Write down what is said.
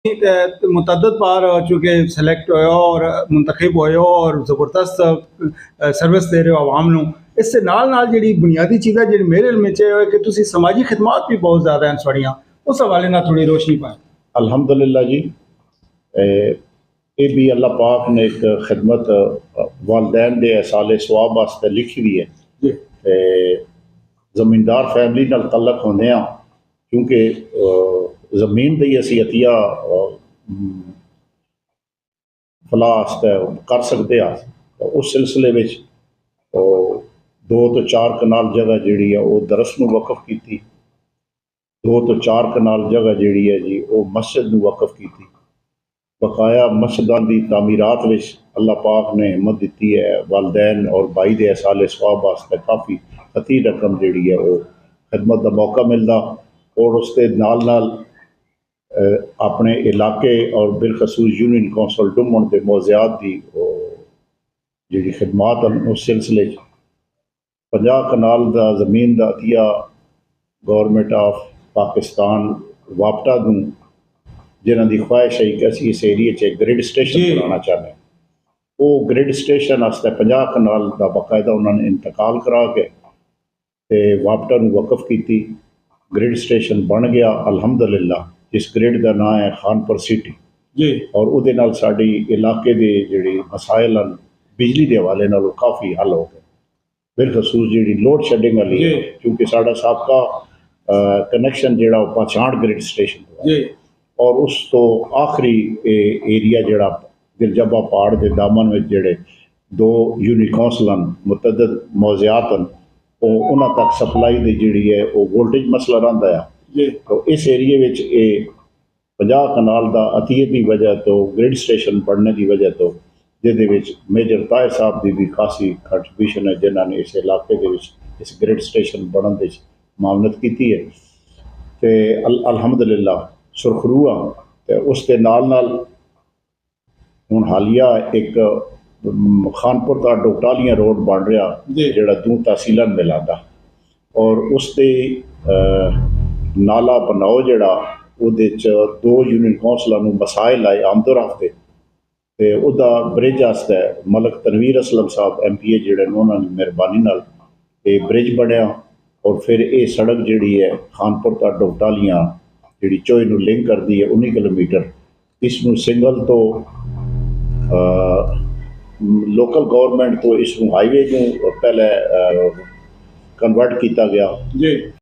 मुतअद्दिद बार चूँकि सेलेक्ट होए हो और मुंतखब होए हो और ज़बरदस्त सर्विस दे रहे हो आवाम नूं। इससे नाल नाल जिहड़ी बुनियादी चीज़ां जिहड़ी मेरे इल्म च है कि तुसीं समाजी खिदमात भी बहुत ज़्यादा हैं तुहाड़ियां, उस हवाले नाल थोड़ी रोशनी पाएं। अल्हम्दुलिल्लाह जी, ये भी अल्लाह पाक ने एक खिदमत वालदैन दे साले सवाब वास्ते लिखी हुई है। ते जमींदार फैमिली नाल तलक होंदे आ, क्योंकि जमीन दी असी अतिया फलाह आस्ते कर सकते आ। तो उस सिलसिले में 2 तो 4 कनाल जगह जिहड़ी है वो दरस नूं वकफ की, 2 तो 4 कनाल जगह जिहड़ी है जी वो मस्जिद नूं वकफ की। बकाया मस्जिदां दी तामीरात विच अल्लाह पाक ने हिम्मत दी है। वालदैन और भाई दे साले सवाब वास्ते काफ़ी अती रकम जिहड़ी है वो खिदमत का मौका मिलता, और उसके नाल नाल अपने इलाके और बिलखसूस यूनियन कौंसल डुमन के मौज़ियात की जी खिदमात उस सिलसिले 50 कनाल का जमीन का अतिया गौरमेंट ऑफ पाकिस्तान वापटा नूं, जिन्हां दी ख्वाहिश है कि असीं इस एरिए च ग्रिड स्टेशन बनाना चाहते हैं। वो ग्रिड स्टेशन वास्ते 50 कनाल का बाकायदा उन्होंने इंतकाल करा के वापटा नूं वकफ की। ग्रिड स्टेशन बन गया अल्हम्दुलिल्लाह, जिस ग्रिड का नाम है खानपुर सिटी जी। और उहदे नाल साडी इलाके दे जिहड़े मसाइल हैं बिजली के हवाले नाल काफ़ी हल हो गए। बिलखसूस जी लोड शेडिंग वाली है, क्योंकि साडा सबका कनैक्शन जो पाछाड़ ग्रिड स्टेशन है, और उस तो आखिरी एरिया जोड़ा दिलजबा पहाड़ के दामन में जोड़े 2 यूनिट कौंसल मुतअद्दिद मौज़ियात उन्हां तक सप्लाई की जी है वो वोल्टेज मसला रहा है। तो इस एरिए में 50 कनाल का अतीयत की वजह तो ग्रिड स्टेशन बढ़ने की वजह तो जिहदे विच मेजर ताहिर साहब की भी खासी कंट्रीब्यूशन है, जिन्होंने इस इलाके के इस ग्रिड स्टेशन बनने की मामनत की है। तो अल्हम्दुलिल्लाह सुरखरू हाँ। तो उसके नाल नाल हुण हालिया एक खानपुर का डोगटालियां रोड बन रहा जोड़ा 2 तहसीलों मिलाता, और उसके नाला बनाओ जोड़ा उहदे 2 यूनियन कौंसलों नूं मसाइल आए आमदोरफ्त ते उहदा ब्रिज आस्ते मलक तनवीर असलम साहब MPA जिहड़े उन्होंने मेहरबानी नाल ये ब्रिज बनया। और फिर ये सड़क जिहड़ी है खानपुर का डोगटालियां जी चोई नूं लिंक करती है 19 किलोमीटर। इसनूं सिंगल तो लोकल गौरमेंट तो इसनूं हाईवे नूं पहले कन्वर्ट किया गया जी।